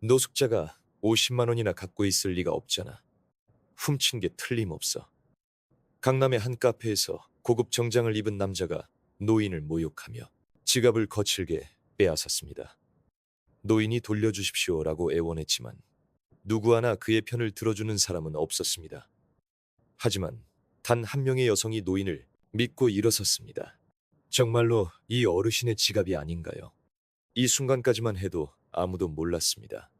노숙자가 50만 원이나 갖고 있을 리가 없잖아. 훔친 게 틀림없어. 강남의 한 카페에서 고급 정장을 입은 남자가 노인을 모욕하며 지갑을 거칠게 빼앗았습니다. 노인이 돌려주십시오라고 애원했지만 누구 하나 그의 편을 들어주는 사람은 없었습니다. 하지만 단 한 명의 여성이 노인을 믿고 일어섰습니다. 정말로 이 어르신의 지갑이 아닌가요? 이 순간까지만 해도 아무도 몰랐습니다.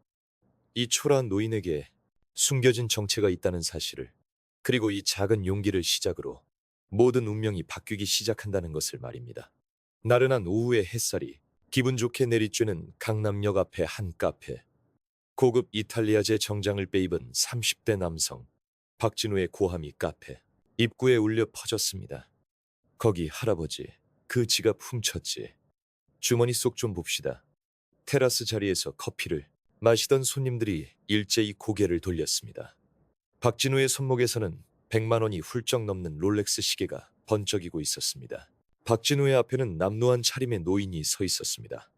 이 초라한 노인에게 숨겨진 정체가 있다는 사실을, 그리고 이 작은 용기를 시작으로 모든 운명이 바뀌기 시작한다는 것을 말입니다. 나른한 오후의 햇살이 기분 좋게 내리쬐는 강남역 앞의 한 카페. 고급 이탈리아제 정장을 빼입은 30대 남성 박진우의 고함이 카페 입구에 울려 퍼졌습니다. 거기 할아버지, 그 지갑 훔쳤지. 주머니 속 좀 봅시다. 테라스 자리에서 커피를 마시던 손님들이 일제히 고개를 돌렸습니다. 박진우의 손목에서는 100만 원이 훌쩍 넘는 롤렉스 시계가 번쩍이고 있었습니다. 박진우의 앞에는 남루한 차림의 노인이 서 있었습니다.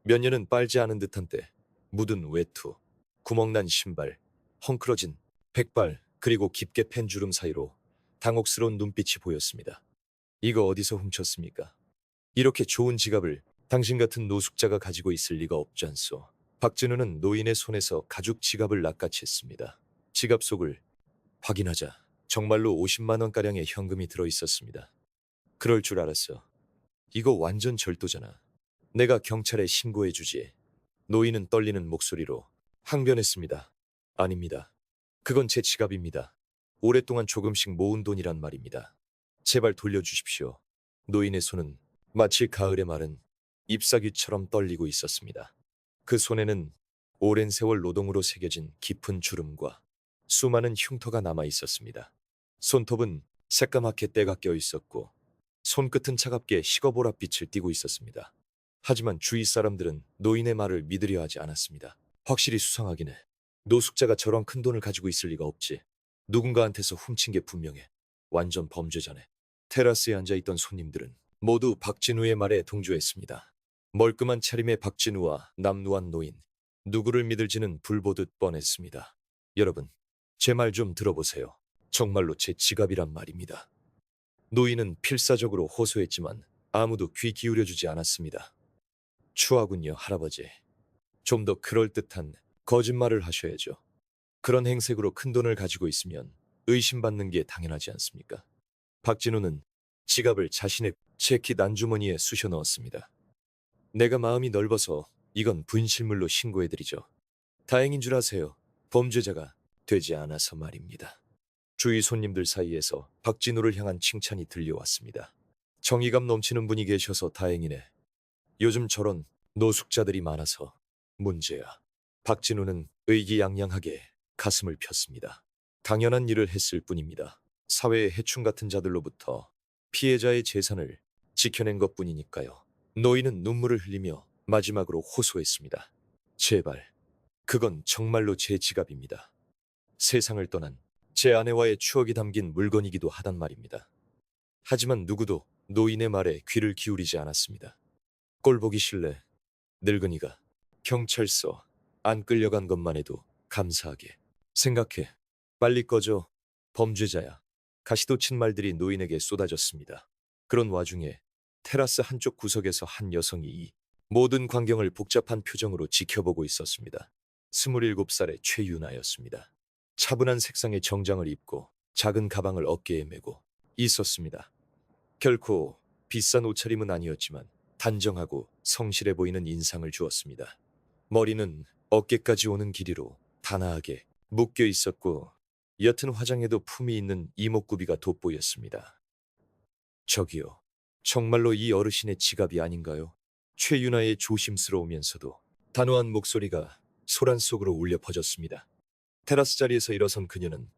몇 년은 빨지 않은 듯한 때 묻은 외투, 구멍난 신발, 헝클어진 백발, 그리고 깊게 팬 주름 사이로 당혹스러운 눈빛이 보였습니다. 이거 어디서 훔쳤습니까? 이렇게 좋은 지갑을 당신 같은 노숙자가 가지고 있을 리가 없지 않소. 박진우는 노인의 손에서 가죽 지갑을 낚아챘습니다. 지갑 속을 확인하자 정말로 50만 원가량의 현금이 들어있었습니다. 그럴 줄 알았어. 이거 완전 절도잖아. 내가 경찰에 신고해주지. 노인은 떨리는 목소리로 항변했습니다. 아닙니다. 그건 제 지갑입니다. 오랫동안 조금씩 모은 돈이란 말입니다. 제발 돌려주십시오. 노인의 손은 마치 가을에 마른 잎사귀처럼 떨리고 있었습니다. 그 손에는 오랜 세월 노동으로 새겨진 깊은 주름과 수많은 흉터가 남아 있었습니다. 손톱은 새까맣게 때가 껴 있었고 손끝은 차갑게 식어보랏빛을 띠고 있었습니다. 하지만 주위 사람들은 노인의 말을 믿으려 하지 않았습니다. 확실히 수상하긴 해. 노숙자가 저런 큰 돈을 가지고 있을 리가 없지. 누군가한테서 훔친 게 분명해. 완전 범죄자네. 테라스에 앉아있던 손님들은 모두 박진우의 말에 동조했습니다. 멀끔한 차림의 박진우와 남루한 노인, 누구를 믿을지는 불보듯 뻔했습니다. 여러분, 제 말 좀 들어보세요. 정말로 제 지갑이란 말입니다. 노인은 필사적으로 호소했지만 아무도 귀 기울여주지 않았습니다. 추하군요, 할아버지. 좀 더 그럴듯한 거짓말을 하셔야죠. 그런 행색으로 큰 돈을 가지고 있으면 의심받는 게 당연하지 않습니까? 박진우는 지갑을 자신의 재킷 안주머니에 쑤셔 넣었습니다. 내가 마음이 넓어서 이건 분실물로 신고해드리죠. 다행인 줄 아세요. 범죄자가 되지 않아서 말입니다. 주위 손님들 사이에서 박진우를 향한 칭찬이 들려왔습니다. 정의감 넘치는 분이 계셔서 다행이네. 요즘 저런 노숙자들이 많아서 문제야. 박진우는 의기양양하게 가슴을 폈습니다. 당연한 일을 했을 뿐입니다. 사회의 해충 같은 자들로부터 피해자의 재산을 지켜낸 것뿐이니까요. 노인은 눈물을 흘리며 마지막으로 호소했습니다. 제발, 그건 정말로 제 지갑입니다. 세상을 떠난 제 아내와의 추억이 담긴 물건이기도 하단 말입니다. 하지만 누구도 노인의 말에 귀를 기울이지 않았습니다. 꼴보기 싫네. 늙은이가 경찰서 안 끌려간 것만 해도 감사하게 생각해. 빨리 꺼져. 범죄자야. 가시도 친 말들이 노인에게 쏟아졌습니다. 그런 와중에 테라스 한쪽 구석에서 한 여성이 이 모든 광경을 복잡한 표정으로 지켜보고 있었습니다. 27살의 최유나였습니다. 차분한 색상의 정장을 입고 작은 가방을 어깨에 메고 있었습니다. 결코 비싼 옷차림은 아니었지만 단정하고 성실해 보이는 인상을 주었습니다. 머리는 어깨까지 오는 길이로 단아하게 묶여 있었고 옅은 화장에도 품이 있는 이목구비가 돋보였습니다. 저기요, 정말로 이 어르신의 지갑이 아닌가요? 최유나의 조심스러우면서도 단호한 목소리가 소란 속으로 울려 퍼졌습니다. 테라스 자리에서 일어선 그녀는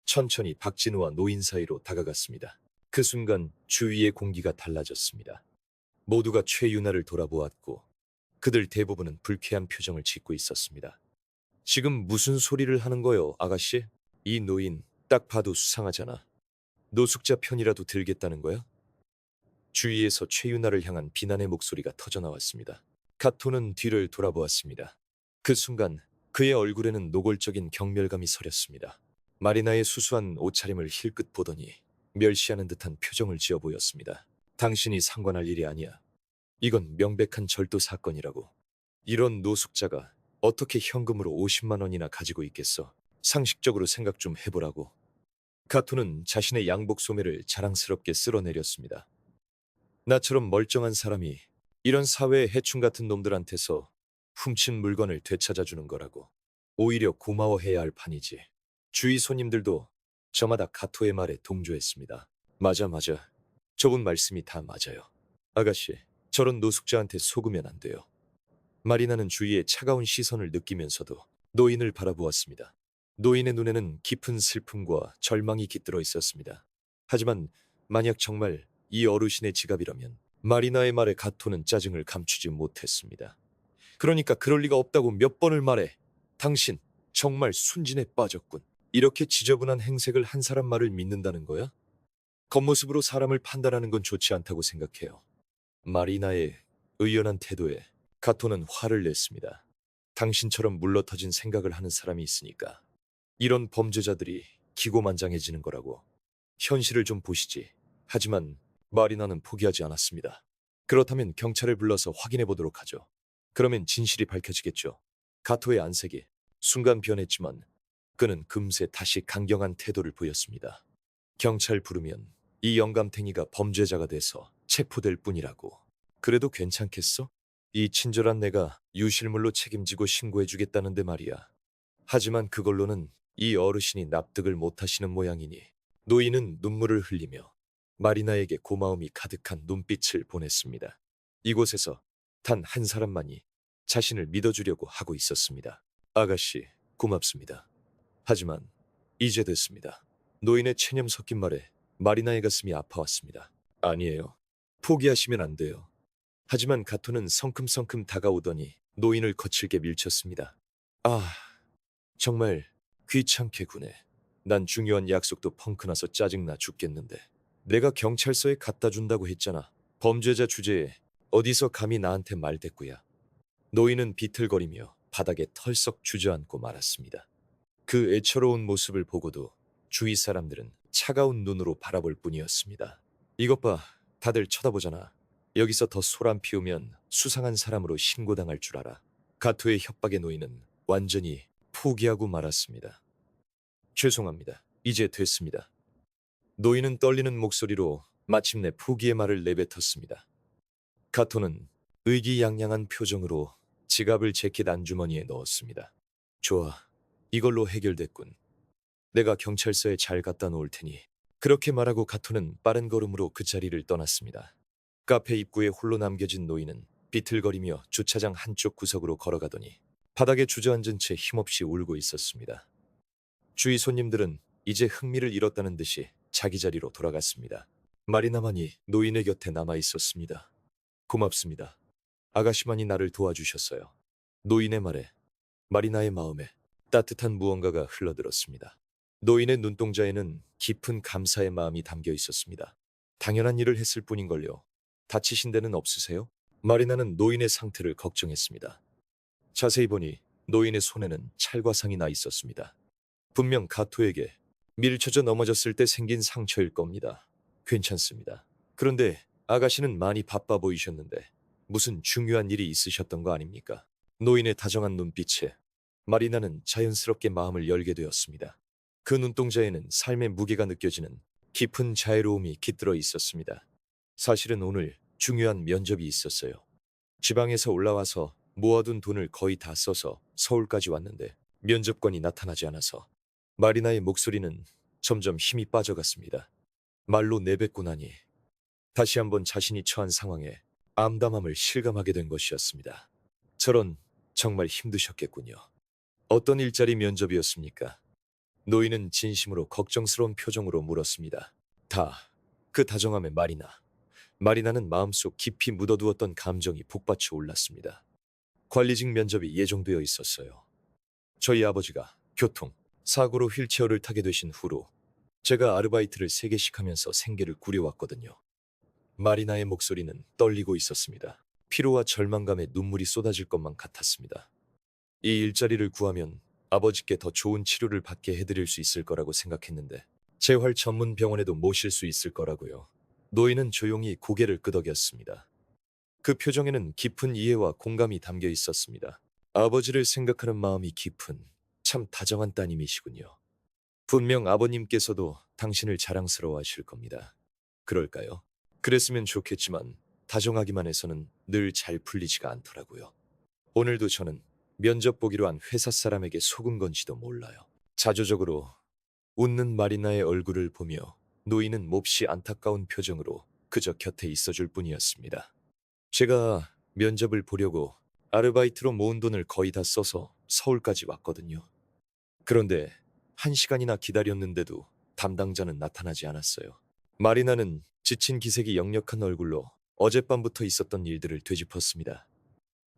천천히 박진우와 노인 사이로 다가갔습니다. 그 순간 주위의 공기가 달라졌습니다. 모두가 최유나를 돌아보았고 그들 대부분은 불쾌한 표정을 짓고 있었습니다. 지금 무슨 소리를 하는 거요, 아가씨? 이 노인 딱 봐도 수상하잖아. 노숙자 편이라도 들겠다는 거야? 주위에서 최유나를 향한 비난의 목소리가 터져나왔습니다. 카토는 뒤를 돌아보았습니다. 그 순간 그의 얼굴에는 노골적인 경멸감이 서렸습니다. 마리나의 수수한 옷차림을 힐끗 보더니 멸시하는 듯한 표정을 지어 보였습니다. 당신이 상관할 일이 아니야. 이건 명백한 절도 사건이라고. 이런 노숙자가 어떻게 현금으로 50만 원이나 가지고 있겠어? 상식적으로 생각 좀 해보라고. 가토는 자신의 양복 소매를 자랑스럽게 쓸어내렸습니다. 나처럼 멀쩡한 사람이 이런 사회의 해충 같은 놈들한테서 훔친 물건을 되찾아주는 거라고. 오히려 고마워해야 할 판이지. 주위 손님들도 저마다 가토의 말에 동조했습니다. 맞아, 맞아. 저분 말씀이 다 맞아요. 아가씨, 저런 노숙자한테 속으면 안 돼요. 마리나는 주위의 차가운 시선을 느끼면서도 노인을 바라보았습니다. 노인의 눈에는 깊은 슬픔과 절망이 깃들어 있었습니다. 하지만 만약 정말 이 어르신의 지갑이라면 마리나의 말에 가토는 짜증을 감추지 못했습니다. 그러니까 그럴 리가 없다고 몇 번을 말해. 당신 정말 순진에 빠졌군. 이렇게 지저분한 행색을 한 사람 말을 믿는다는 거야? 겉모습으로 사람을 판단하는 건 좋지 않다고 생각해요. 마리나의 의연한 태도에 가토는 화를 냈습니다. 당신처럼 물러터진 생각을 하는 사람이 있으니까 이런 범죄자들이 기고만장해지는 거라고. 현실을 좀 보시지. 하지만 마리나는 포기하지 않았습니다. 그렇다면 경찰을 불러서 확인해 보도록 하죠. 그러면 진실이 밝혀지겠죠. 가토의 안색이 순간 변했지만 그는 금세 다시 강경한 태도를 보였습니다. 경찰 부르면 이 영감탱이가 범죄자가 돼서 체포될 뿐이라고. 그래도 괜찮겠어? 이 친절한 내가 유실물로 책임지고 신고해주겠다는데 말이야. 하지만 그걸로는 이 어르신이 납득을 못하시는 모양이니 노인은 눈물을 흘리며 마리나에게 고마움이 가득한 눈빛을 보냈습니다. 이곳에서 단 한 사람만이 자신을 믿어주려고 하고 있었습니다. 아가씨, 고맙습니다. 하지만 이제 됐습니다. 노인의 체념 섞인 말에 마리나의 가슴이 아파왔습니다. 아니에요. 포기하시면 안 돼요. 하지만 가토는 성큼성큼 다가오더니 노인을 거칠게 밀쳤습니다. 아, 정말 귀찮게 구네. 난 중요한 약속도 펑크나서 짜증나 죽겠는데. 내가 경찰서에 갖다 준다고 했잖아. 범죄자 주제에 어디서 감히 나한테 말대꾸야. 노인은 비틀거리며 바닥에 털썩 주저앉고 말았습니다. 그 애처로운 모습을 보고도 주위 사람들은 차가운 눈으로 바라볼 뿐이었습니다. 이것 봐, 다들 쳐다보잖아. 여기서 더 소란 피우면 수상한 사람으로 신고당할 줄 알아. 가토의 협박에 노인은 완전히 포기하고 말았습니다. 죄송합니다. 이제 됐습니다. 노인은 떨리는 목소리로 마침내 포기의 말을 내뱉었습니다. 가토는 의기양양한 표정으로 지갑을 재킷 안주머니에 넣었습니다. 좋아, 이걸로 해결됐군. 내가 경찰서에 잘 갖다 놓을 테니. 그렇게 말하고 가토는 빠른 걸음으로 그 자리를 떠났습니다. 카페 입구에 홀로 남겨진 노인은 비틀거리며 주차장 한쪽 구석으로 걸어가더니 바닥에 주저앉은 채 힘없이 울고 있었습니다. 주위 손님들은 이제 흥미를 잃었다는 듯이 자기 자리로 돌아갔습니다. 마리나만이 노인의 곁에 남아 있었습니다. 고맙습니다. 아가씨만이 나를 도와주셨어요. 노인의 말에 마리나의 마음에 따뜻한 무언가가 흘러들었습니다. 노인의 눈동자에는 깊은 감사의 마음이 담겨 있었습니다. 당연한 일을 했을 뿐인걸요. 다치신 데는 없으세요? 마리나는 노인의 상태를 걱정했습니다. 자세히 보니 노인의 손에는 찰과상이 나 있었습니다. 분명 가토에게 밀쳐져 넘어졌을 때 생긴 상처일 겁니다. 괜찮습니다. 그런데 아가씨는 많이 바빠 보이셨는데 무슨 중요한 일이 있으셨던 거 아닙니까? 노인의 다정한 눈빛에 마리나는 자연스럽게 마음을 열게 되었습니다. 그 눈동자에는 삶의 무게가 느껴지는 깊은 자애로움이 깃들어 있었습니다. 사실은 오늘 중요한 면접이 있었어요. 지방에서 올라와서 모아둔 돈을 거의 다 써서 서울까지 왔는데 면접관이 나타나지 않아서 마리나의 목소리는 점점 힘이 빠져갔습니다. 말로 내뱉고 나니 다시 한번 자신이 처한 상황에 암담함을 실감하게 된 것이었습니다. 저런, 정말 힘드셨겠군요. 어떤 일자리 면접이었습니까? 노인은 진심으로 걱정스러운 표정으로 물었습니다. 그 다정함에 마리나는 마음속 깊이 묻어두었던 감정이 북받쳐 올랐습니다. 관리직 면접이 예정되어 있었어요. 저희 아버지가 사고로 휠체어를 타게 되신 후로 제가 아르바이트를 3개씩 하면서 생계를 꾸려왔거든요. 마리나의 목소리는 떨리고 있었습니다. 피로와 절망감에 눈물이 쏟아질 것만 같았습니다. 이 일자리를 구하면 아버지께 더 좋은 치료를 받게 해드릴 수 있을 거라고 생각했는데 재활 전문 병원에도 모실 수 있을 거라고요. 노인은 조용히 고개를 끄덕였습니다. 그 표정에는 깊은 이해와 공감이 담겨 있었습니다. 아버지를 생각하는 마음이 깊은 참 다정한 따님이시군요. 분명 아버님께서도 당신을 자랑스러워하실 겁니다. 그럴까요? 그랬으면 좋겠지만 다정하기만 해서는 늘 잘 풀리지가 않더라고요. 오늘도 저는 면접 보기로 한 회사 사람에게 속은 건지도 몰라요. 자조적으로 웃는 마리나의 얼굴을 보며 노인은 몹시 안타까운 표정으로 그저 곁에 있어줄 뿐이었습니다. 제가 면접을 보려고 아르바이트로 모은 돈을 거의 다 써서 서울까지 왔거든요. 그런데 1시간이나 기다렸는데도 담당자는 나타나지 않았어요. 마리나는 지친 기색이 역력한 얼굴로 어젯밤부터 있었던 일들을 되짚었습니다.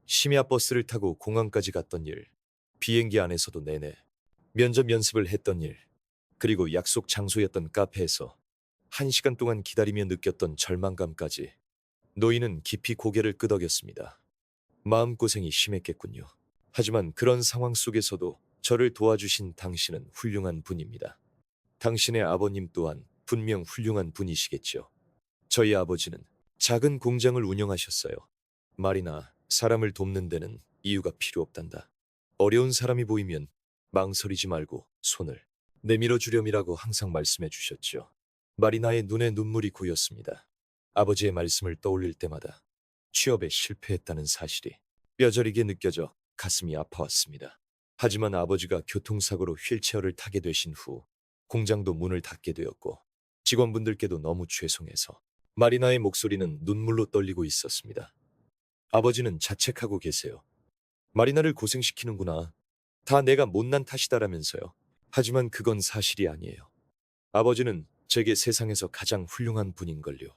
심야 버스를 타고 공항까지 갔던 일, 비행기 안에서도 내내 면접 연습을 했던 일, 그리고 약속 장소였던 카페에서 1시간 동안 기다리며 느꼈던 절망감까지 노인은 깊이 고개를 끄덕였습니다. 마음고생이 심했겠군요. 하지만 그런 상황 속에서도 저를 도와주신 당신은 훌륭한 분입니다. 당신의 아버님 또한 분명 훌륭한 분이시겠죠. 저희 아버지는 작은 공장을 운영하셨어요. 말이나 사람을 돕는 데는 이유가 필요 없단다. 어려운 사람이 보이면 망설이지 말고 손을 내밀어 주렴이라고 항상 말씀해 주셨죠. 마리나의 눈에 눈물이 고였습니다. 아버지의 말씀을 떠올릴 때마다 취업에 실패했다는 사실이 뼈저리게 느껴져 가슴이 아파왔습니다. 하지만 아버지가 교통사고로 휠체어를 타게 되신 후 공장도 문을 닫게 되었고 직원분들께도 너무 죄송해서 마리나의 목소리는 눈물로 떨리고 있었습니다. 아버지는 자책하고 계세요. 마리나를 고생시키는구나. 다 내가 못난 탓이다라면서요. 하지만 그건 사실이 아니에요. 아버지는 제게 세상에서 가장 훌륭한 분인걸요.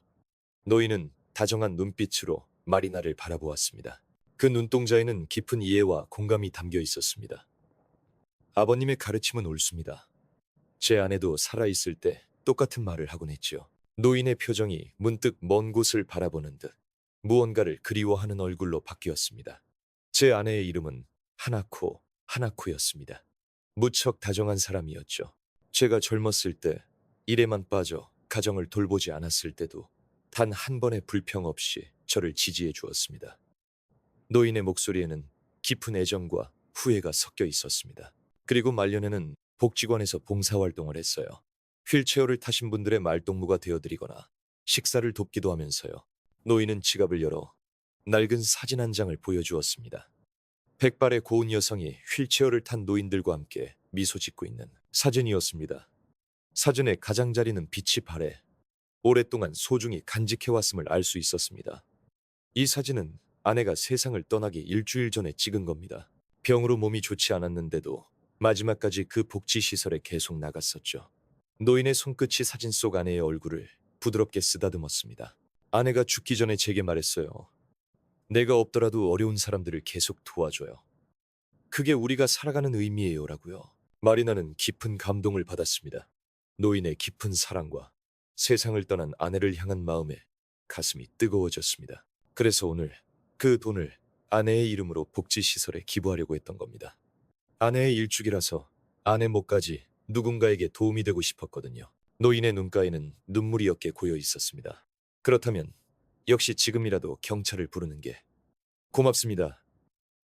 노인은 다정한 눈빛으로 마리나를 바라보았습니다. 그 눈동자에는 깊은 이해와 공감이 담겨 있었습니다. 아버님의 가르침은 옳습니다. 제 아내도 살아있을 때 똑같은 말을 하곤 했지요. 노인의 표정이 문득 먼 곳을 바라보는 듯 무언가를 그리워하는 얼굴로 바뀌었습니다. 제 아내의 이름은 하나코였습니다. 무척 다정한 사람이었죠. 제가 젊었을 때 일에만 빠져 가정을 돌보지 않았을 때도 단 한 번의 불평 없이 저를 지지해 주었습니다. 노인의 목소리에는 깊은 애정과 후회가 섞여 있었습니다. 그리고 말년에는 복지관에서 봉사활동을 했어요. 휠체어를 타신 분들의 말동무가 되어드리거나 식사를 돕기도 하면서요. 노인은 지갑을 열어 낡은 사진 한 장을 보여주었습니다. 백발의 고운 여성이 휠체어를 탄 노인들과 함께 미소 짓고 있는 사진이었습니다. 사진의 가장자리는 빛이 발해 오랫동안 소중히 간직해왔음을 알 수 있었습니다. 이 사진은 아내가 세상을 떠나기 일주일 전에 찍은 겁니다. 병으로 몸이 좋지 않았는데도 마지막까지 그 복지시설에 계속 나갔었죠. 노인의 손끝이 사진 속 아내의 얼굴을 부드럽게 쓰다듬었습니다. 아내가 죽기 전에 제게 말했어요. 내가 없더라도 어려운 사람들을 계속 도와줘요. 그게 우리가 살아가는 의미예요라고요. 마리나는 깊은 감동을 받았습니다. 노인의 깊은 사랑과 세상을 떠난 아내를 향한 마음에 가슴이 뜨거워졌습니다. 그래서 오늘 그 돈을 아내의 이름으로 복지시설에 기부하려고 했던 겁니다. 아내의 일축이라서 아내 몫까지 누군가에게 도움이 되고 싶었거든요. 노인의 눈가에는 눈물이 옅게 고여 있었습니다. 그렇다면 역시 지금이라도 경찰을 부르는 게 고맙습니다.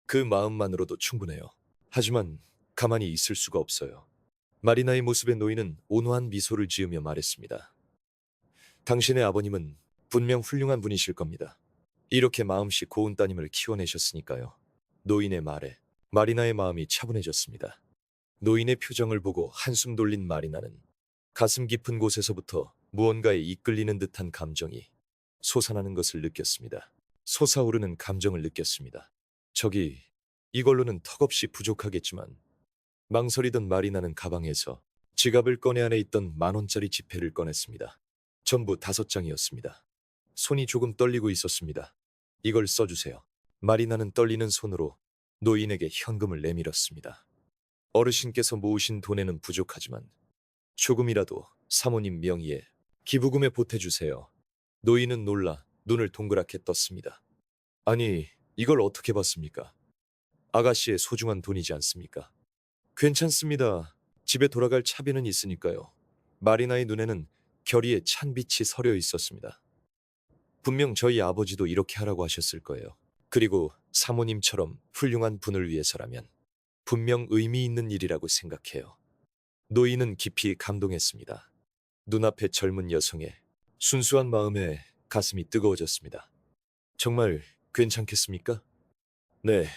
그 마음만으로도 충분해요. 하지만 가만히 있을 수가 없어요. 마리나의 모습에 노인은 온화한 미소를 지으며 말했습니다. 당신의 아버님은 분명 훌륭한 분이실 겁니다. 이렇게 마음씨 고운 따님을 키워내셨으니까요. 노인의 말에 마리나의 마음이 차분해졌습니다. 노인의 표정을 보고 한숨 돌린 마리나는 가슴 깊은 곳에서부터 무언가에 이끌리는 듯한 감정이 솟아나는 것을 느꼈습니다. 솟아오르는 감정을 느꼈습니다. 이걸로는 턱없이 부족하겠지만 망설이던 마리나는 가방에서 지갑을 꺼내 안에 있던 10,000원짜리 지폐를 꺼냈습니다. 전부 5장이었습니다. 손이 조금 떨리고 있었습니다. 이걸 써주세요. 마리나는 떨리는 손으로 노인에게 현금을 내밀었습니다. 어르신께서 모으신 돈에는 부족하지만 조금이라도 사모님 명의의 기부금에 보태주세요. 노인은 놀라 눈을 동그랗게 떴습니다. 아니, 이걸 어떻게 받습니까? 아가씨의 소중한 돈이지 않습니까? 괜찮습니다. 집에 돌아갈 차비는 있으니까요. 마리나의 눈에는 결의의 찬 빛이 서려 있었습니다. 분명 저희 아버지도 이렇게 하라고 하셨을 거예요. 그리고 사모님처럼 훌륭한 분을 위해서라면 분명 의미 있는 일이라고 생각해요. 노인은 깊이 감동했습니다. 눈앞의 젊은 여성의 순수한 마음에 가슴이 뜨거워졌습니다. 정말 괜찮겠습니까? 네,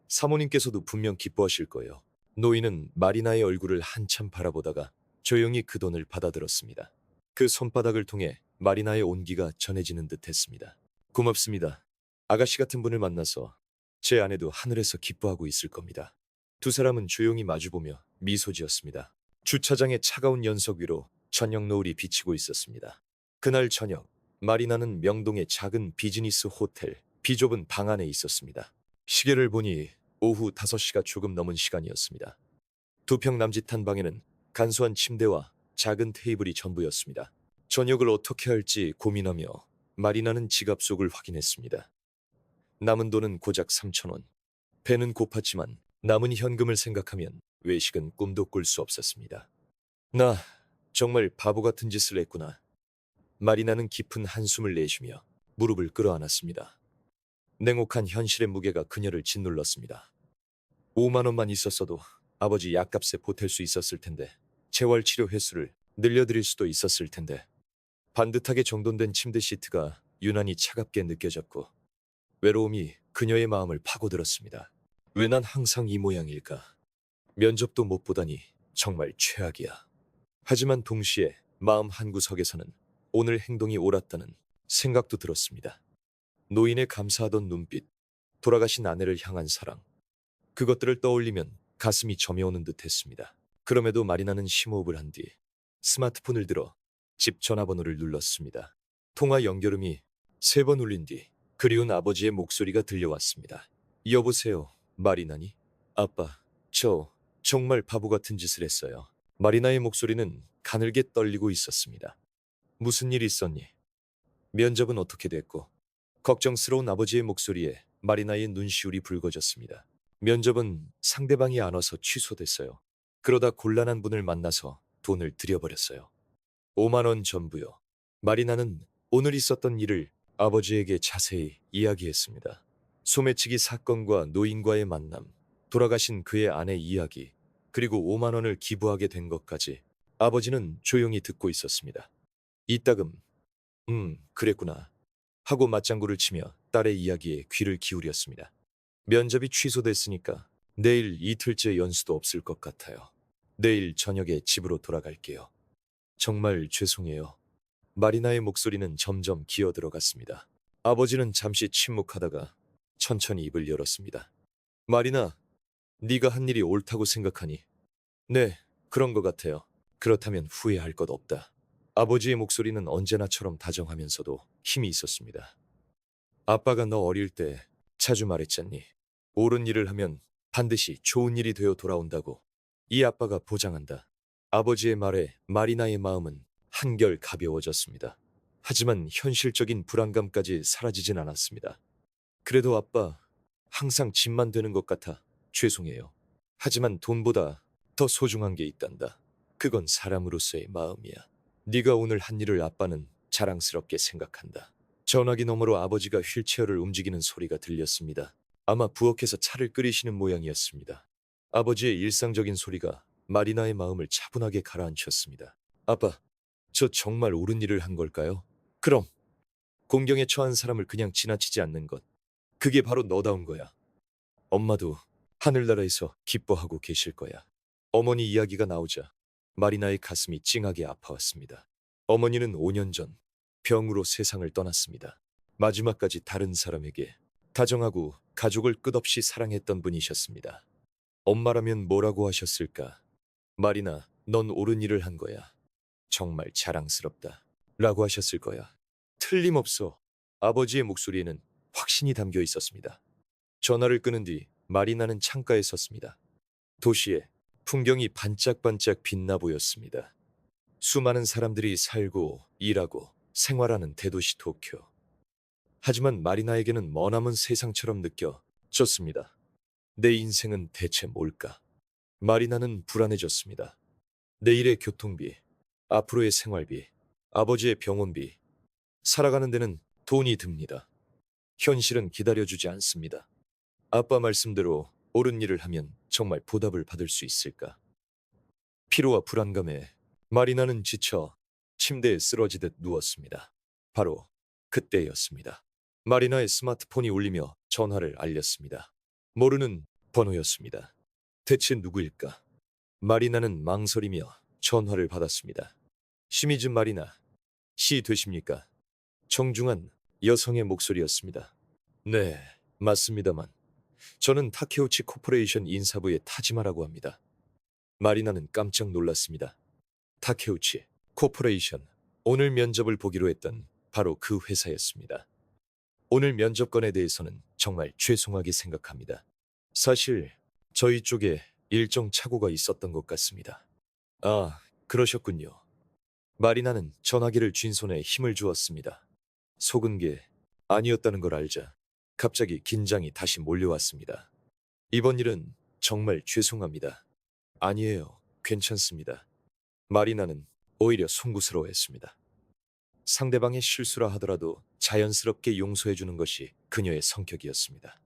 사모님께서도 분명 기뻐하실 거예요. 노인은 마리나의 얼굴을 한참 바라보다가 조용히 그 돈을 받아들었습니다. 그 손바닥을 통해 마리나의 온기가 전해지는 듯 했습니다. 고맙습니다. 아가씨 같은 분을 만나서 제 아내도 하늘에서 기뻐하고 있을 겁니다. 두 사람은 조용히 마주보며 미소 지었습니다. 주차장의 차가운 연석 위로 저녁 노을이 비치고 있었습니다. 그날 저녁, 마리나는 명동의 작은 비즈니스 호텔 비좁은 방 안에 있었습니다. 시계를 보니 오후 5시가 조금 넘은 시간이었습니다. 두 평 남짓한 방에는 간소한 침대와 작은 테이블이 전부였습니다. 저녁을 어떻게 할지 고민하며 마리나는 지갑 속을 확인했습니다. 남은 돈은 고작 3,000원. 배는 고팠지만 남은 현금을 생각하면 외식은 꿈도 꿀 수 없었습니다. 나 정말 바보 같은 짓을 했구나. 마리나는 깊은 한숨을 내쉬며 무릎을 끌어안았습니다. 냉혹한 현실의 무게가 그녀를 짓눌렀습니다. 5만 원만 있었어도 아버지 약값에 보탤 수 있었을 텐데, 재활치료 횟수를 늘려드릴 수도 있었을 텐데. 반듯하게 정돈된 침대 시트가 유난히 차갑게 느껴졌고 외로움이 그녀의 마음을 파고들었습니다. 왜 난 항상 이 모양일까? 면접도 못 보다니 정말 최악이야. 하지만 동시에 마음 한구석에서는 오늘 행동이 옳았다는 생각도 들었습니다. 노인의 감사하던 눈빛, 돌아가신 아내를 향한 사랑, 그것들을 떠올리면 가슴이 저며오는 듯 했습니다. 그럼에도 마리나는 심호흡을 한 뒤 스마트폰을 들어 집 전화번호를 눌렀습니다. 통화 연결음이 3번 울린 뒤 그리운 아버지의 목소리가 들려왔습니다. 여보세요, 마리나니? 아빠, 저 정말 바보 같은 짓을 했어요. 마리나의 목소리는 가늘게 떨리고 있었습니다. 무슨 일 있었니? 면접은 어떻게 됐고? 걱정스러운 아버지의 목소리에 마리나의 눈시울이 붉어졌습니다. 면접은 상대방이 안 와서 취소됐어요. 그러다 곤란한 분을 만나서 돈을 들여버렸어요. 5만 원 전부요. 마리나는 오늘 있었던 일을 아버지에게 자세히 이야기했습니다. 소매치기 사건과 노인과의 만남, 돌아가신 그의 아내 이야기, 그리고 5만 원을 기부하게 된 것까지 아버지는 조용히 듣고 있었습니다. 이따금 그랬구나 하고 맞장구를 치며 딸의 이야기에 귀를 기울였습니다. 면접이 취소됐으니까 내일 이틀째 연수도 없을 것 같아요. 내일 저녁에 집으로 돌아갈게요. 정말 죄송해요. 마리나의 목소리는 점점 기어들어갔습니다. 아버지는 잠시 침묵하다가 천천히 입을 열었습니다. 마리나, 네가 한 일이 옳다고 생각하니? 네, 그런 것 같아요. 그렇다면 후회할 것 없다. 아버지의 목소리는 언제나처럼 다정하면서도 힘이 있었습니다. 아빠가 너 어릴 때 자주 말했잖니. 옳은 일을 하면 반드시 좋은 일이 되어 돌아온다고. 이 아빠가 보장한다. 아버지의 말에 마리나의 마음은 한결 가벼워졌습니다. 하지만 현실적인 불안감까지 사라지진 않았습니다. 그래도 아빠, 항상 집만 되는 것 같아 죄송해요. 하지만 돈보다 더 소중한 게 있단다. 그건 사람으로서의 마음이야. 네가 오늘 한 일을 아빠는 자랑스럽게 생각한다. 전화기 너머로 아버지가 휠체어를 움직이는 소리가 들렸습니다. 아마 부엌에서 차를 끓이시는 모양이었습니다. 아버지의 일상적인 소리가 마리나의 마음을 차분하게 가라앉혔습니다. 아빠, 저 정말 옳은 일을 한 걸까요? 그럼 공경에 처한 사람을 그냥 지나치지 않는 것, 그게 바로 너다운 거야. 엄마도 하늘나라에서 기뻐하고 계실 거야. 어머니 이야기가 나오자 마리나의 가슴이 찡하게 아파왔습니다. 어머니는 5년 전 병으로 세상을 떠났습니다. 마지막까지 다른 사람에게 다정하고 가족을 끝없이 사랑했던 분이셨습니다. 엄마라면 뭐라고 하셨을까? 마리나, 넌 옳은 일을 한 거야. 정말 자랑스럽다. 라고 하셨을 거야. 틀림없어. 아버지의 목소리에는 확신이 담겨 있었습니다. 전화를 끊은 뒤 마리나는 창가에 섰습니다. 도시의 풍경이 반짝반짝 빛나 보였습니다. 수많은 사람들이 살고 일하고 생활하는 대도시 도쿄. 하지만 마리나에게는 머나먼 세상처럼 느껴졌습니다. 내 인생은 대체 뭘까? 마리나는 불안해졌습니다. 내일의 교통비, 앞으로의 생활비, 아버지의 병원비, 살아가는 데는 돈이 듭니다. 현실은 기다려주지 않습니다. 아빠 말씀대로 옳은 일을 하면 정말 보답을 받을 수 있을까? 피로와 불안감에 마리나는 지쳐 침대에 쓰러지듯 누웠습니다. 바로 그때였습니다. 마리나의 스마트폰이 울리며 전화를 알렸습니다. 모르는 번호였습니다. 대체 누구일까? 마리나는 망설이며 전화를 받았습니다. 시미즈 마리나, 씨 되십니까? 정중한 여성의 목소리였습니다. 네, 맞습니다만 저는 타케우치 코퍼레이션 인사부의 타지마라고 합니다. 마리나는 깜짝 놀랐습니다. 타케우치 코퍼레이션, 오늘 면접을 보기로 했던 바로 그 회사였습니다. 오늘 면접관에 대해서는 정말 죄송하게 생각합니다. 사실 저희 쪽에 일정 착오가 있었던 것 같습니다. 아, 그러셨군요. 마리나는 전화기를 쥔 손에 힘을 주었습니다. 속은 게 아니었다는 걸 알자 갑자기 긴장이 다시 몰려왔습니다. 이번 일은 정말 죄송합니다. 아니에요. 괜찮습니다. 마리나는 오히려 송구스러워했습니다. 상대방의 실수라 하더라도 자연스럽게 용서해주는 것이 그녀의 성격이었습니다.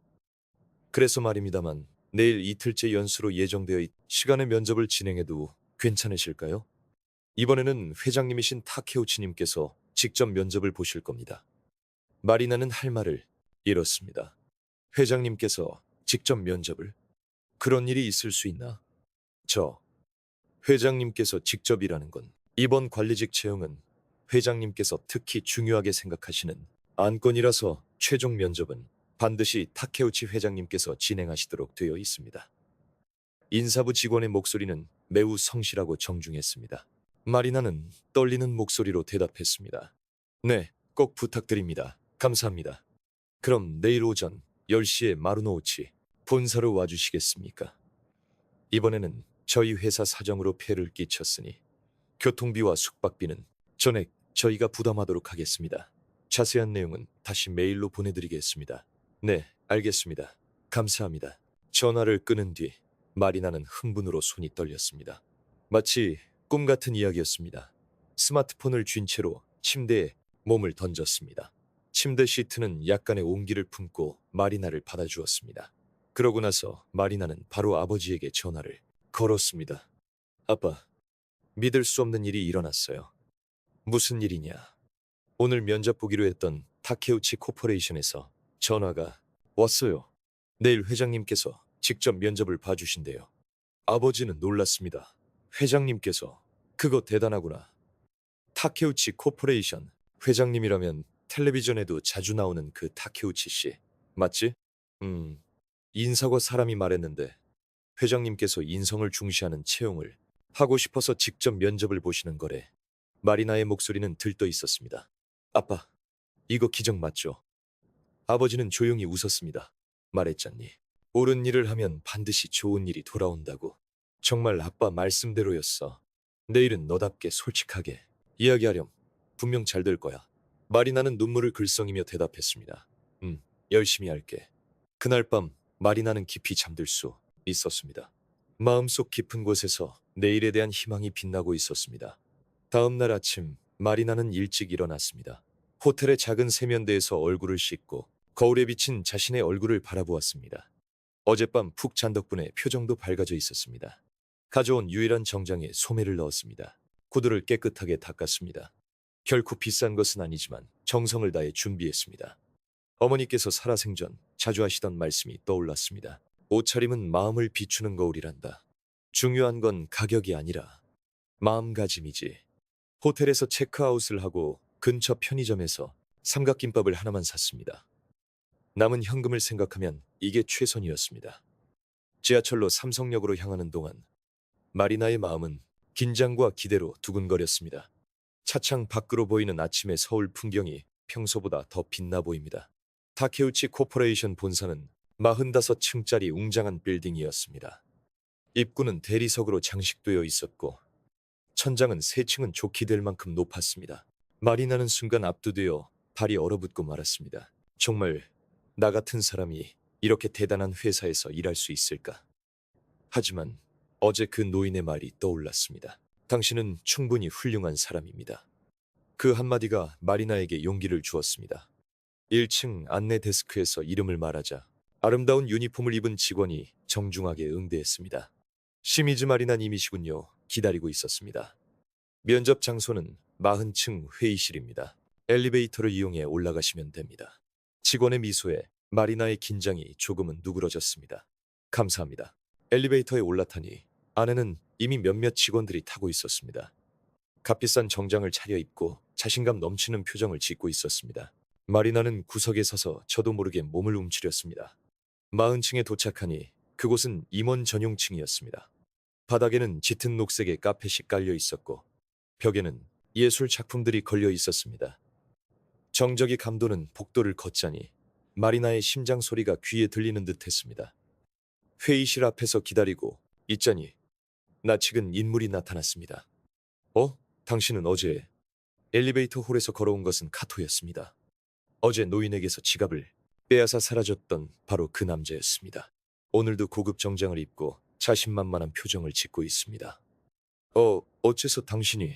그래서 말입니다만 내일 이틀째 연수로 예정되어 시간에 면접을 진행해도 괜찮으실까요? 이번에는 회장님이신 타케우치님께서 직접 면접을 보실 겁니다. 마리나는 할 말을 잃었습니다. 회장님께서 직접 면접을? 그런 일이 있을 수 있나? 회장님께서 직접이라는 건 이번 관리직 채용은 회장님께서 특히 중요하게 생각하시는 안건이라서 최종 면접은 반드시 타케우치 회장님께서 진행하시도록 되어 있습니다. 인사부 직원의 목소리는 매우 성실하고 정중했습니다. 마리나는 떨리는 목소리로 대답했습니다. 네, 꼭 부탁드립니다. 감사합니다. 그럼 내일 오전 10시에 마루노우치 본사로 와주시겠습니까? 이번에는 저희 회사 사정으로 폐를 끼쳤으니 교통비와 숙박비는 전액 저희가 부담하도록 하겠습니다. 자세한 내용은 다시 메일로 보내드리겠습니다. 네, 알겠습니다. 감사합니다. 전화를 끊은 뒤 마리나는 흥분으로 손이 떨렸습니다. 마치 꿈 같은 이야기였습니다. 스마트폰을 쥔 채로 침대에 몸을 던졌습니다. 침대 시트는 약간의 온기를 품고 마리나를 받아주었습니다. 그러고 나서 마리나는 바로 아버지에게 전화를 걸었습니다. 아빠, 믿을 수 없는 일이 일어났어요. 무슨 일이냐? 오늘 면접 보기로 했던 타케우치 코퍼레이션에서 전화가 왔어요. 내일 회장님께서 직접 면접을 봐주신대요. 아버지는 놀랐습니다. 회장님께서? 그거 대단하구나. 타케우치 코퍼레이션 회장님이라면 텔레비전에도 자주 나오는 그 타케우치 씨 맞지? 인사과 사람이 말했는데 회장님께서 인성을 중시하는 채용을 하고 싶어서 직접 면접을 보시는 거래. 마리나의 목소리는 들떠 있었습니다. 아빠, 이거 기적 맞죠? 아버지는 조용히 웃었습니다. 말했잖니. 옳은 일을 하면 반드시 좋은 일이 돌아온다고. 정말 아빠 말씀대로였어. 내일은 너답게 솔직하게 이야기하렴. 분명 잘 될 거야. 마리나는 눈물을 글썽이며 대답했습니다. 열심히 할게. 그날 밤 마리나는 깊이 잠들 수 있었습니다. 마음속 깊은 곳에서 내일에 대한 희망이 빛나고 있었습니다. 다음 날 아침 마리나는 일찍 일어났습니다. 호텔의 작은 세면대에서 얼굴을 씻고 거울에 비친 자신의 얼굴을 바라보았습니다. 어젯밤 푹 잔 덕분에 표정도 밝아져 있었습니다. 가져온 유일한 정장에 소매를 넣었습니다. 구두를 깨끗하게 닦았습니다. 결코 비싼 것은 아니지만 정성을 다해 준비했습니다. 어머니께서 살아생전 자주 하시던 말씀이 떠올랐습니다. 옷차림은 마음을 비추는 거울이란다. 중요한 건 가격이 아니라 마음가짐이지. 호텔에서 체크아웃을 하고 근처 편의점에서 삼각김밥을 하나만 샀습니다. 남은 현금을 생각하면 이게 최선이었습니다. 지하철로 삼성역으로 향하는 동안 마리나의 마음은 긴장과 기대로 두근거렸습니다. 차창 밖으로 보이는 아침의 서울 풍경이 평소보다 더 빛나 보입니다. 타케우치 코퍼레이션 본사는 45층짜리 웅장한 빌딩이었습니다. 입구는 대리석으로 장식되어 있었고 천장은 3층은 좋게 될 만큼 높았습니다. 마리나는 순간 압도되어 발이 얼어붙고 말았습니다. 정말 나 같은 사람이 이렇게 대단한 회사에서 일할 수 있을까? 하지만 어제 그 노인의 말이 떠올랐습니다. 당신은 충분히 훌륭한 사람입니다. 그 한마디가 마리나에게 용기를 주었습니다. 1층 안내 데스크에서 이름을 말하자 아름다운 유니폼을 입은 직원이 정중하게 응대했습니다. 시미즈 마리나님이시군요. 기다리고 있었습니다. 면접 장소는 40층 회의실입니다. 엘리베이터를 이용해 올라가시면 됩니다. 직원의 미소에 마리나의 긴장이 조금은 누그러졌습니다. 감사합니다. 엘리베이터에 올라타니 안에는 이미 몇몇 직원들이 타고 있었습니다. 값비싼 정장을 차려입고 자신감 넘치는 표정을 짓고 있었습니다. 마리나는 구석에 서서 저도 모르게 몸을 움츠렸습니다. 40층에 도착하니 그곳은 임원 전용층이었습니다. 바닥에는 짙은 녹색의 카펫이 깔려 있었고 벽에는 예술 작품들이 걸려 있었습니다. 정적이 감도는 복도를 걷자니 마리나의 심장 소리가 귀에 들리는 듯 했습니다. 회의실 앞에서 기다리고 있자니 낯익은 인물이 나타났습니다. 당신은 어제 엘리베이터 홀에서 걸어온 것은 카토였습니다. 어제 노인에게서 지갑을 빼앗아 사라졌던 바로 그 남자였습니다. 오늘도 고급 정장을 입고 자신만만한 표정을 짓고 있습니다. 어째서 당신이?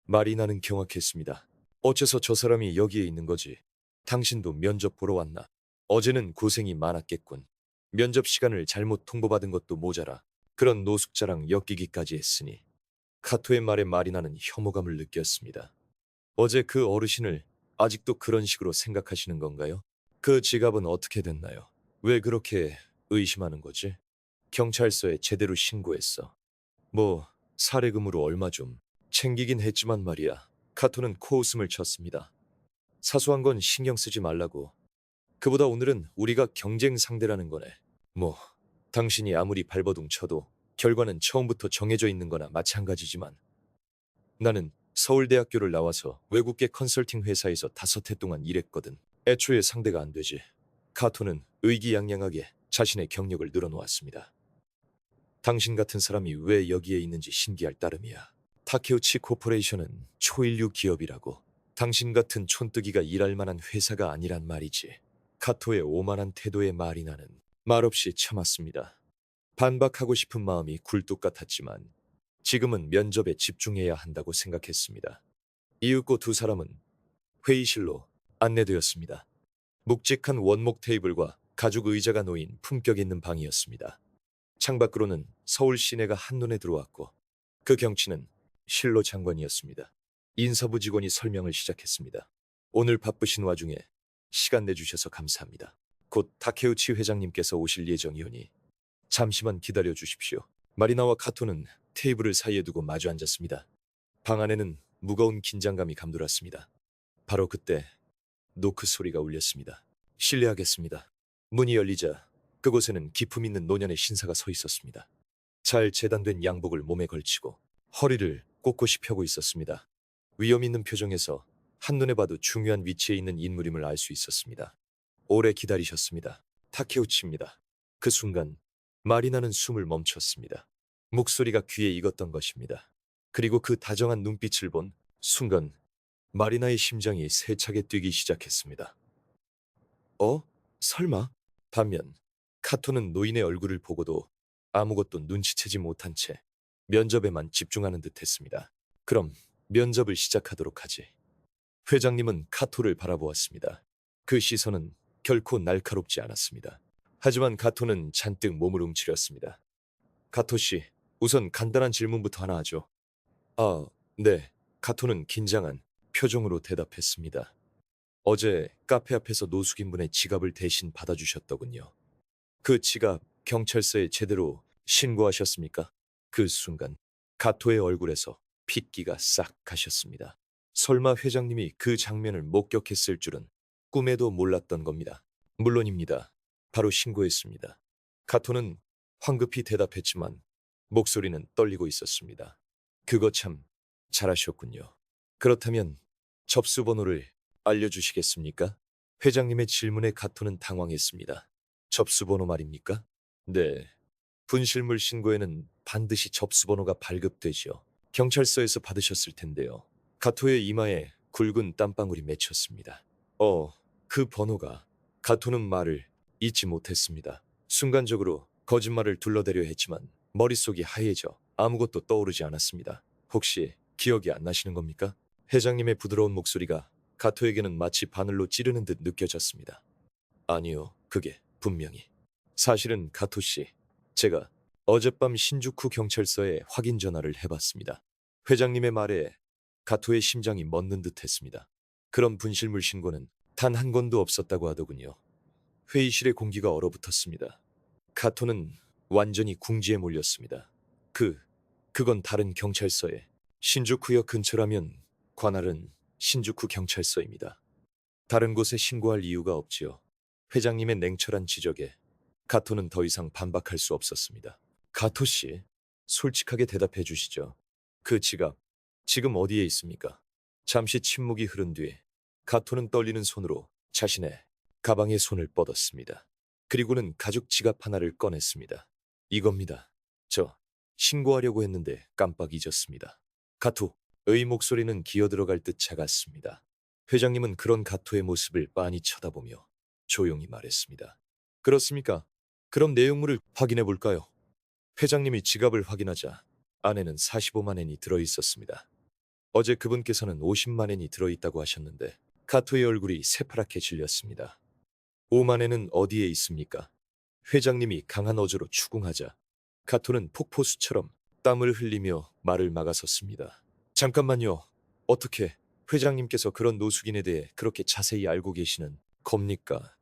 마리나는 경악했습니다. 어째서 저 사람이 여기에 있는 거지? 당신도 면접 보러 왔나? 어제는 고생이 많았겠군. 면접 시간을 잘못 통보받은 것도 모자라 그런 노숙자랑 엮이기까지 했으니. 카토의 말에 마리나는 혐오감을 느꼈습니다. 어제 그 어르신을 아직도 그런 식으로 생각하시는 건가요? 그 지갑은 어떻게 됐나요? 왜 그렇게 의심하는 거지? 경찰서에 제대로 신고했어. 사례금으로 얼마 좀 챙기긴 했지만 말이야. 카토는 코웃음을 쳤습니다. 사소한 건 신경 쓰지 말라고. 그보다 오늘은 우리가 경쟁 상대라는 거네. 당신이 아무리 발버둥 쳐도 결과는 처음부터 정해져 있는 거나 마찬가지지만 나는 서울대학교를 나와서 외국계 컨설팅 회사에서 5해 동안 일했거든. 애초에 상대가 안 되지. 카토는 의기양양하게 자신의 경력을 늘어놓았습니다. 당신 같은 사람이 왜 여기에 있는지 신기할 따름이야. 타케우치 코퍼레이션은 초일류 기업이라고. 당신 같은 촌뜨기가 일할 만한 회사가 아니란 말이지. 카토의 오만한 태도에 마리나는 말없이 참았습니다. 반박하고 싶은 마음이 굴뚝 같았지만 지금은 면접에 집중해야 한다고 생각했습니다. 이윽고 두 사람은 회의실로 안내되었습니다. 묵직한 원목 테이블과 가죽 의자가 놓인 품격 있는 방이었습니다. 창밖으로는 서울 시내가 한눈에 들어왔고 그 경치는 실로 장관이었습니다. 인사부 직원이 설명을 시작했습니다. 오늘 바쁘신 와중에 시간 내주셔서 감사합니다. 곧 타케우치 회장님께서 오실 예정이오니 잠시만 기다려 주십시오. 마리나와 카토는 테이블을 사이에 두고 마주 앉았습니다. 방 안에는 무거운 긴장감이 감돌았습니다. 바로 그때 노크 소리가 울렸습니다. 실례하겠습니다. 문이 열리자 그곳에는 기품 있는 노년의 신사가 서 있었습니다. 잘 재단된 양복을 몸에 걸치고 허리를 꼿꼿이 펴고 있었습니다. 위험 있는 표정에서 한눈에 봐도 중요한 위치에 있는 인물임을 알 수 있었습니다. 오래 기다리셨습니다. 타케우치입니다. 그 순간 마리나는 숨을 멈췄습니다. 목소리가 귀에 익었던 것입니다. 그리고 그 다정한 눈빛을 본 순간 마리나의 심장이 세차게 뛰기 시작했습니다. 설마? 반면 카토는 노인의 얼굴을 보고도 아무것도 눈치채지 못한 채 면접에만 집중하는 듯 했습니다. 그럼 면접을 시작하도록 하지. 회장님은 카토를 바라보았습니다. 그 시선은 결코 날카롭지 않았습니다. 하지만 카토는 잔뜩 몸을 움츠렸습니다. 카토 씨, 우선 간단한 질문부터 하나 하죠. 네. 카토는 긴장한 표정으로 대답했습니다. 어제 카페 앞에서 노숙인분의 지갑을 대신 받아주셨더군요. 그 지갑 경찰서에 제대로 신고하셨습니까? 그 순간 카토의 얼굴에서 핏기가 싹 가셨습니다. 설마 회장님이 그 장면을 목격했을 줄은 꿈에도 몰랐던 겁니다. 물론입니다. 바로 신고했습니다. 카토는 황급히 대답했지만 목소리는 떨리고 있었습니다. 그거 참 잘하셨군요. 그렇다면 접수번호를 알려주시겠습니까? 회장님의 질문에 카토는 당황했습니다. 접수번호 말입니까? 네. 분실물 신고에는 반드시 접수번호가 발급되지요. 경찰서에서 받으셨을 텐데요. 카토의 이마에 굵은 땀방울이 맺혔습니다. 그 번호가. 카토는 말을 잊지 못했습니다. 순간적으로 거짓말을 둘러대려 했지만 머릿속이 하얘져 아무것도 떠오르지 않았습니다. 혹시 기억이 안 나시는 겁니까? 회장님의 부드러운 목소리가 가토에게는 마치 바늘로 찌르는 듯 느껴졌습니다. 아니요, 그게 분명히. 사실은 가토 씨, 제가 어젯밤 신주쿠 경찰서에 확인 전화를 해봤습니다. 회장님의 말에 가토의 심장이 멎는 듯했습니다. 그런 분실물 신고는 단 한 건도 없었다고 하더군요. 회의실의 공기가 얼어붙었습니다. 가토는 완전히 궁지에 몰렸습니다. 그건 다른 경찰서에 신주쿠역 근처라면 관할은 신주쿠 경찰서입니다. 다른 곳에 신고할 이유가 없지요. 회장님의 냉철한 지적에 가토는 더 이상 반박할 수 없었습니다. 가토 씨, 솔직하게 대답해 주시죠. 그 지갑, 지금 어디에 있습니까? 잠시 침묵이 흐른 뒤 가토는 떨리는 손으로 자신의 가방에 손을 뻗었습니다. 그리고는 가죽 지갑 하나를 꺼냈습니다. 이겁니다. 저 신고하려고 했는데 깜빡 잊었습니다. 가토의 목소리는 기어들어갈 듯 작았습니다. 회장님은 그런 가토의 모습을 빤히 쳐다보며 조용히 말했습니다. 그렇습니까? 그럼 내용물을 확인해 볼까요? 회장님이 지갑을 확인하자 안에는 45만 엔이 들어있었습니다. 어제 그분께서는 50만 엔이 들어있다고 하셨는데 가토의 얼굴이 새파랗게 질렸습니다. 5만 엔은 어디에 있습니까? 회장님이 강한 어조로 추궁하자 가토는 폭포수처럼 땀을 흘리며 말을 막아섰습니다. 잠깐만요. 어떻게 회장님께서 그런 노숙인에 대해 그렇게 자세히 알고 계시는 겁니까?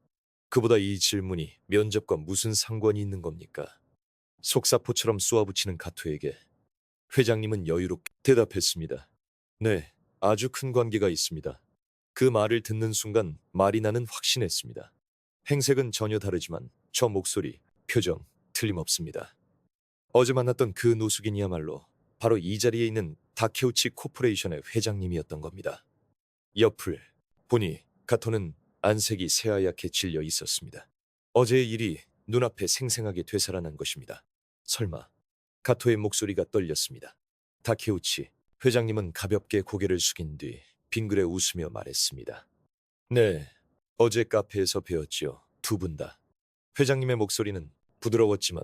그보다 이 질문이 면접과 무슨 상관이 있는 겁니까? 속사포처럼 쏘아붙이는 가토에게 회장님은 여유롭게 대답했습니다. 네, 아주 큰 관계가 있습니다. 그 말을 듣는 순간 마리나는 확신했습니다. 행색은 전혀 다르지만 저 목소리, 표정 틀림없습니다. 어제 만났던 그 노숙인이야말로 바로 이 자리에 있는 다케우치 코퍼레이션의 회장님이었던 겁니다. 옆을 보니 가토는 안색이 새하얗게 질려 있었습니다. 어제의 일이 눈앞에 생생하게 되살아난 것입니다. 설마. 가토의 목소리가 떨렸습니다. 다케우치 회장님은 가볍게 고개를 숙인 뒤 빙그레 웃으며 말했습니다. 네, 어제 카페에서 뵈었지요. 두 분 다. 회장님의 목소리는 부드러웠지만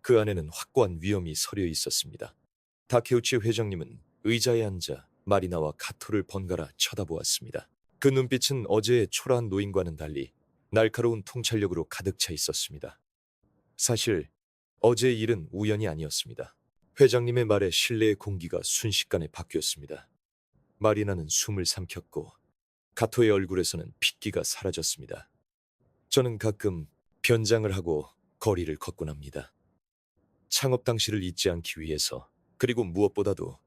그 안에는 확고한 위험이 서려 있었습니다. 다케우치 회장님은 의자에 앉아 마리나와 가토를 번갈아 쳐다보았습니다. 그 눈빛은 어제의 초라한 노인과는 달리 날카로운 통찰력으로 가득 차 있었습니다. 사실 어제의 일은 우연이 아니었습니다. 회장님의 말에 신뢰의 공기가 순식간에 바뀌었습니다. 마리나는 숨을 삼켰고 가토의 얼굴에서는 핏기가 사라졌습니다. 저는 가끔 변장을 하고 거리를 걷곤 합니다. 창업 당시를 잊지 않기 위해서, 그리고 무엇보다도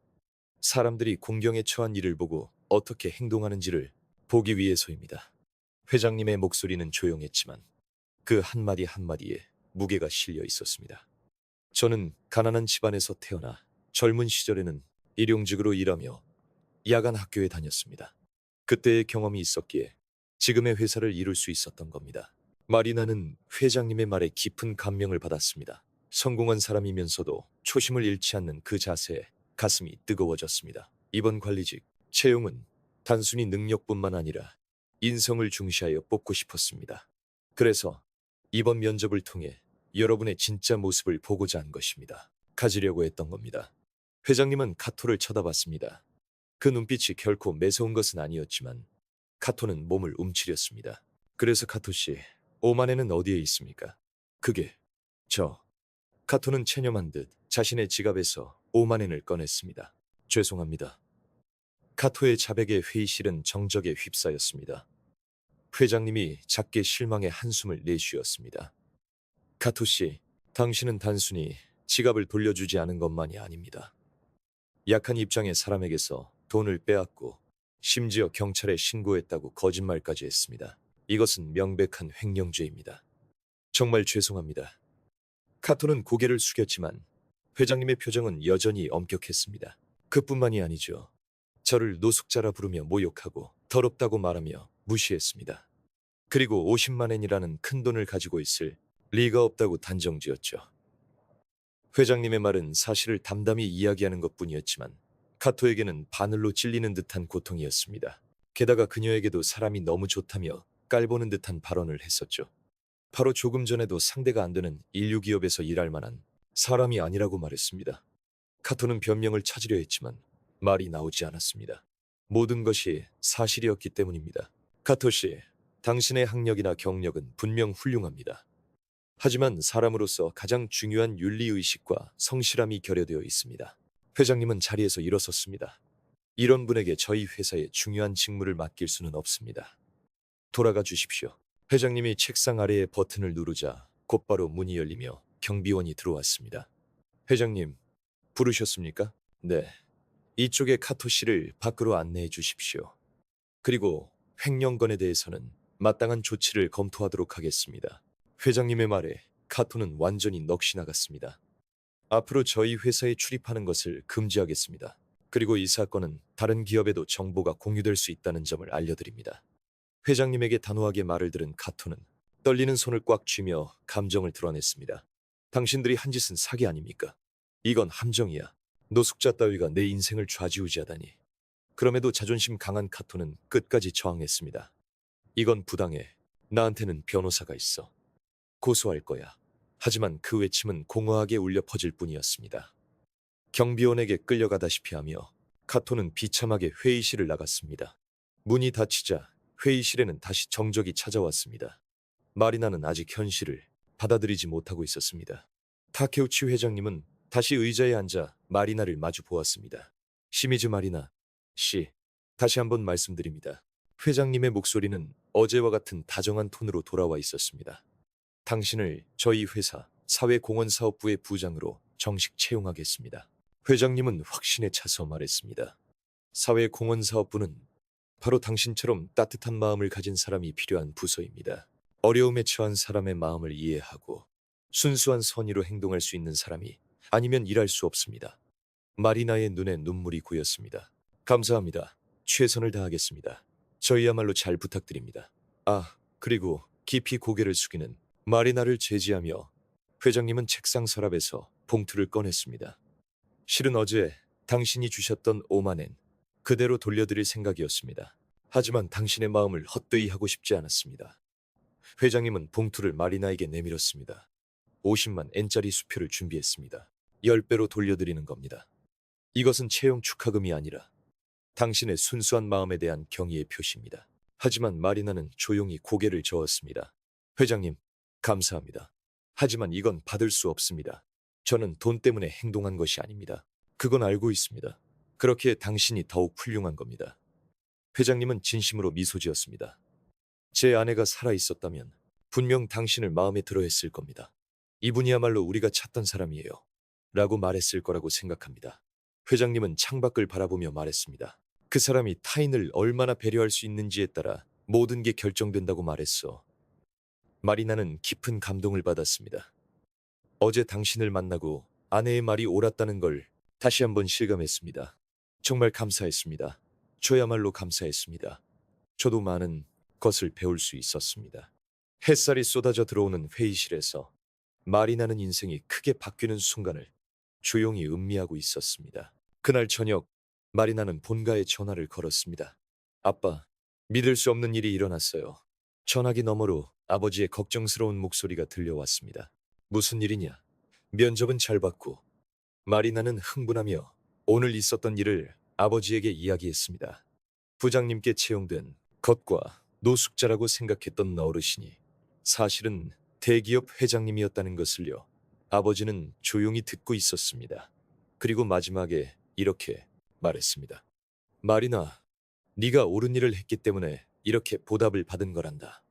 사람들이 공경에 처한 일을 보고 어떻게 행동하는지를 보기 위해서입니다. 회장님의 목소리는 조용했지만 그 한마디 한마디에 무게가 실려 있었습니다. 저는 가난한 집안에서 태어나 젊은 시절에는 일용직으로 일하며 야간 학교에 다녔습니다. 그때의 경험이 있었기에 지금의 회사를 이룰 수 있었던 겁니다. 마리나는 회장님의 말에 깊은 감명을 받았습니다. 성공한 사람이면서도 초심을 잃지 않는 그 자세에 가슴이 뜨거워졌습니다. 이번 관리직 채용은 단순히 능력뿐만 아니라 인성을 중시하여 뽑고 싶었습니다. 그래서 이번 면접을 통해 여러분의 진짜 모습을 보고자 한 것입니다. 가지려고 했던 겁니다. 회장님은 카토를 쳐다봤습니다. 그 눈빛이 결코 매서운 것은 아니었지만 카토는 몸을 움츠렸습니다. 그래서 카토 씨, 5만엔은 어디에 있습니까? 그게 카토는 체념한 듯 자신의 지갑에서 5만엔을 꺼냈습니다. 죄송합니다. 카토의 자백에 회의실은 정적에 휩싸였습니다. 회장님이 작게 실망의 한숨을 내쉬었습니다. 카토 씨, 당신은 단순히 지갑을 돌려주지 않은 것만이 아닙니다. 약한 입장의 사람에게서 돈을 빼앗고 심지어 경찰에 신고했다고 거짓말까지 했습니다. 이것은 명백한 횡령죄입니다. 정말 죄송합니다. 카토는 고개를 숙였지만 회장님의 표정은 여전히 엄격했습니다. 그뿐만이 아니죠. 저를 노숙자라 부르며 모욕하고 더럽다고 말하며 무시했습니다. 그리고 50만 엔이라는 큰 돈을 가지고 있을 리가 없다고 단정지었죠. 회장님의 말은 사실을 담담히 이야기하는 것뿐이었지만 카토에게는 바늘로 찔리는 듯한 고통이었습니다. 게다가 그녀에게도 사람이 너무 좋다며 깔보는 듯한 발언을 했었죠. 바로 조금 전에도 상대가 안 되는 인류 기업에서 일할 만한 사람이 아니라고 말했습니다. 카토는 변명을 찾으려 했지만 말이 나오지 않았습니다. 모든 것이 사실이었기 때문입니다. 카토 씨, 당신의 학력이나 경력은 분명 훌륭합니다. 하지만 사람으로서 가장 중요한 윤리의식과 성실함이 결여되어 있습니다. 회장님은 자리에서 일어섰습니다. 이런 분에게 저희 회사의 중요한 직무를 맡길 수는 없습니다. 돌아가 주십시오. 회장님이 책상 아래의 버튼을 누르자 곧바로 문이 열리며 경비원이 들어왔습니다. 회장님, 부르셨습니까? 네. 이쪽에 카토 씨를 밖으로 안내해 주십시오. 그리고 횡령건에 대해서는 마땅한 조치를 검토하도록 하겠습니다. 회장님의 말에 카토는 완전히 넋이 나갔습니다. 앞으로 저희 회사에 출입하는 것을 금지하겠습니다. 그리고 이 사건은 다른 기업에도 정보가 공유될 수 있다는 점을 알려드립니다. 회장님에게 단호하게 말을 들은 카토는 떨리는 손을 꽉 쥐며 감정을 드러냈습니다. 당신들이 한 짓은 사기 아닙니까? 이건 함정이야. 노숙자 따위가 내 인생을 좌지우지하다니. 그럼에도 자존심 강한 카토는 끝까지 저항했습니다. 이건 부당해. 나한테는 변호사가 있어. 고소할 거야. 하지만 그 외침은 공허하게 울려 퍼질 뿐이었습니다. 경비원에게 끌려가다시피 하며 카토는 비참하게 회의실을 나갔습니다. 문이 닫히자 회의실에는 다시 정적이 찾아왔습니다. 마리나는 아직 현실을 받아들이지 못하고 있었습니다. 타케우치 회장님은 다시 의자에 앉아 마리나를 마주 보았습니다. 시미즈 마리나 씨, 다시 한번 말씀드립니다. 회장님의 목소리는 어제와 같은 다정한 톤으로 돌아와 있었습니다. 당신을 저희 회사 사회공헌사업부의 부장으로 정식 채용하겠습니다. 회장님은 확신에 차서 말했습니다. 사회공헌사업부는 바로 당신처럼 따뜻한 마음을 가진 사람이 필요한 부서입니다. 어려움에 처한 사람의 마음을 이해하고 순수한 선의로 행동할 수 있는 사람이 아니면 일할 수 없습니다. 마리나의 눈에 눈물이 고였습니다. 감사합니다. 최선을 다하겠습니다. 저희야말로 잘 부탁드립니다. 아, 그리고 깊이 고개를 숙이는 마리나를 제지하며 회장님은 책상 서랍에서 봉투를 꺼냈습니다. 실은 어제 당신이 주셨던 5만엔 그대로 돌려드릴 생각이었습니다. 하지만 당신의 마음을 헛되이 하고 싶지 않았습니다. 회장님은 봉투를 마리나에게 내밀었습니다. 50만 엔짜리 수표를 준비했습니다. 10배로 돌려드리는 겁니다. 이것은 채용 축하금이 아니라 당신의 순수한 마음에 대한 경의의 표시입니다. 하지만 마리나는 조용히 고개를 저었습니다. 회장님, 감사합니다. 하지만 이건 받을 수 없습니다. 저는 돈 때문에 행동한 것이 아닙니다. 그건 알고 있습니다. 그렇기에 당신이 더욱 훌륭한 겁니다. 회장님은 진심으로 미소 지었습니다. 제 아내가 살아 있었다면 분명 당신을 마음에 들어 했을 겁니다. 이분이야말로 우리가 찾던 사람이에요. 라고 말했을 거라고 생각합니다. 회장님은 창밖을 바라보며 말했습니다. 그 사람이 타인을 얼마나 배려할 수 있는지에 따라 모든 게 결정된다고 말했어. 마리나는 깊은 감동을 받았습니다. 어제 당신을 만나고 아내의 말이 옳았다는 걸 다시 한번 실감했습니다. 정말 감사했습니다. 저야말로 감사했습니다. 저도 많은 것을 배울 수 있었습니다. 햇살이 쏟아져 들어오는 회의실에서 마리나는 인생이 크게 바뀌는 순간을 조용히 음미하고 있었습니다. 그날 저녁 마리나는 본가에 전화를 걸었습니다. 아빠, 믿을 수 없는 일이 일어났어요. 전화기 너머로 아버지의 걱정스러운 목소리가 들려왔습니다. 무슨 일이냐? 면접은 잘 봤고. 마리나는 흥분하며 오늘 있었던 일을 아버지에게 이야기했습니다. 부장님께 채용된 겉과 노숙자라고 생각했던 어르신이 사실은 대기업 회장님이었다는 것을요. 아버지는 조용히 듣고 있었습니다. 그리고 마지막에 이렇게 말했습니다. 마리나, 네가 옳은 일을 했기 때문에 이렇게 보답을 받은 거란다.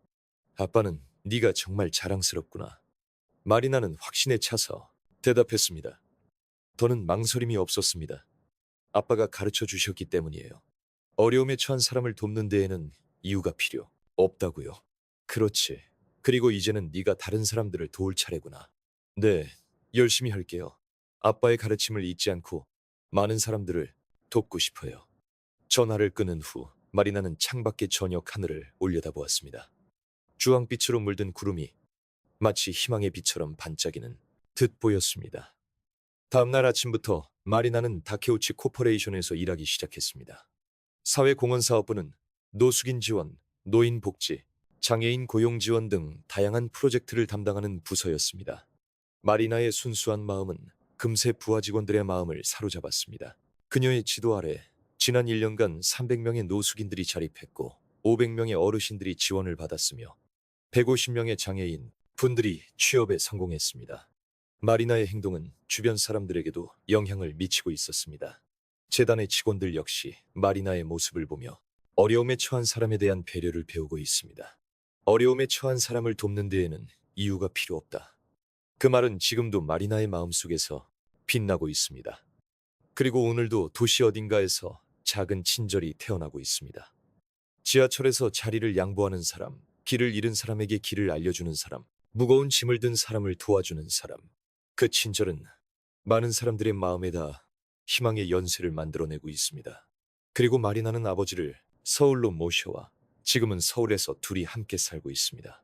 아빠는 네가 정말 자랑스럽구나. 마리나는 확신에 차서 대답했습니다. 더는 망설임이 없었습니다. 아빠가 가르쳐 주셨기 때문이에요. 어려움에 처한 사람을 돕는 데에는 이유가 필요 없다고요. 그렇지. 그리고 이제는 네가 다른 사람들을 도울 차례구나. 네, 열심히 할게요. 아빠의 가르침을 잊지 않고 많은 사람들을 돕고 싶어요. 전화를 끊은 후 마리나는 창밖의 저녁 하늘을 올려다보았습니다. 주황빛으로 물든 구름이 마치 희망의 빛처럼 반짝이는 듯 보였습니다. 다음날 아침부터 마리나는 다케우치 코퍼레이션에서 일하기 시작했습니다. 사회공헌사업부는 노숙인 지원, 노인 복지, 장애인 고용 지원 등 다양한 프로젝트를 담당하는 부서였습니다. 마리나의 순수한 마음은 금세 부하 직원들의 마음을 사로잡았습니다. 그녀의 지도 아래 지난 1년간 300명의 노숙인들이 자립했고 500명의 어르신들이 지원을 받았으며 150명의 장애인 분들이 취업에 성공했습니다. 마리나의 행동은 주변 사람들에게도 영향을 미치고 있었습니다. 재단의 직원들 역시 마리나의 모습을 보며 어려움에 처한 사람에 대한 배려를 배우고 있습니다. 어려움에 처한 사람을 돕는 데에는 이유가 필요 없다. 그 말은 지금도 마리나의 마음속에서 빛나고 있습니다. 그리고 오늘도 도시 어딘가에서 작은 친절이 태어나고 있습니다. 지하철에서 자리를 양보하는 사람, 길을 잃은 사람에게 길을 알려주는 사람, 무거운 짐을 든 사람을 도와주는 사람. 그 친절은 많은 사람들의 마음에다 희망의 연쇄를 만들어내고 있습니다. 그리고 마리나는 아버지를 서울로 모셔와 지금은 서울에서 둘이 함께 살고 있습니다.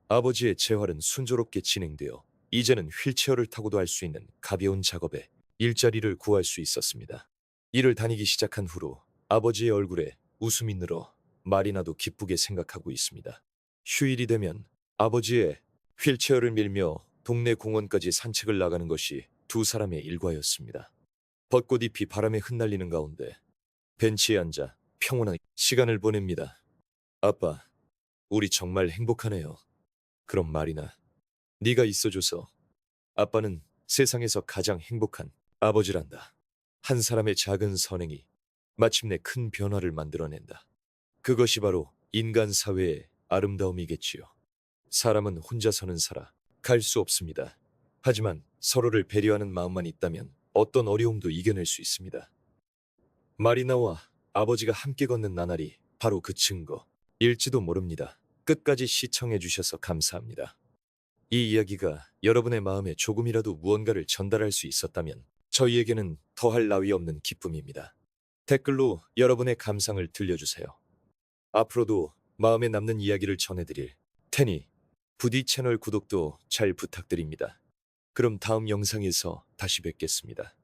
아버지의 재활은 순조롭게 진행되어 이제는 휠체어를 타고도 할 수 있는 가벼운 작업에 일자리를 구할 수 있었습니다. 일을 다니기 시작한 후로 아버지의 얼굴에 웃음이 늘어 마리나도 기쁘게 생각하고 있습니다. 휴일이 되면 아버지의 휠체어를 밀며 동네 공원까지 산책을 나가는 것이 두 사람의 일과였습니다. 벚꽃잎이 바람에 흩날리는 가운데 벤치에 앉아 평온한 시간을 보냅니다. 아빠, 우리 정말 행복하네요. 그럼 마리나, 네가 있어줘서 아빠는 세상에서 가장 행복한 아버지란다. 한 사람의 작은 선행이 마침내 큰 변화를 만들어낸다. 그것이 바로 인간 사회의 아름다움이겠지요. 사람은 혼자서는 살아 갈 수 없습니다. 하지만 서로를 배려하는 마음만 있다면 어떤 어려움도 이겨낼 수 있습니다. 마리나와 아버지가 함께 걷는 나날이 바로 그 증거일지도 모릅니다. 끝까지 시청해 주셔서 감사합니다. 이 이야기가 여러분의 마음에 조금이라도 무언가를 전달할 수 있었다면 저희에게는 더할 나위 없는 기쁨입니다. 댓글로 여러분의 감상을 들려주세요. 앞으로도 마음에 남는 이야기를 전해드릴 테니 부디 채널 구독도 잘 부탁드립니다. 그럼 다음 영상에서 다시 뵙겠습니다.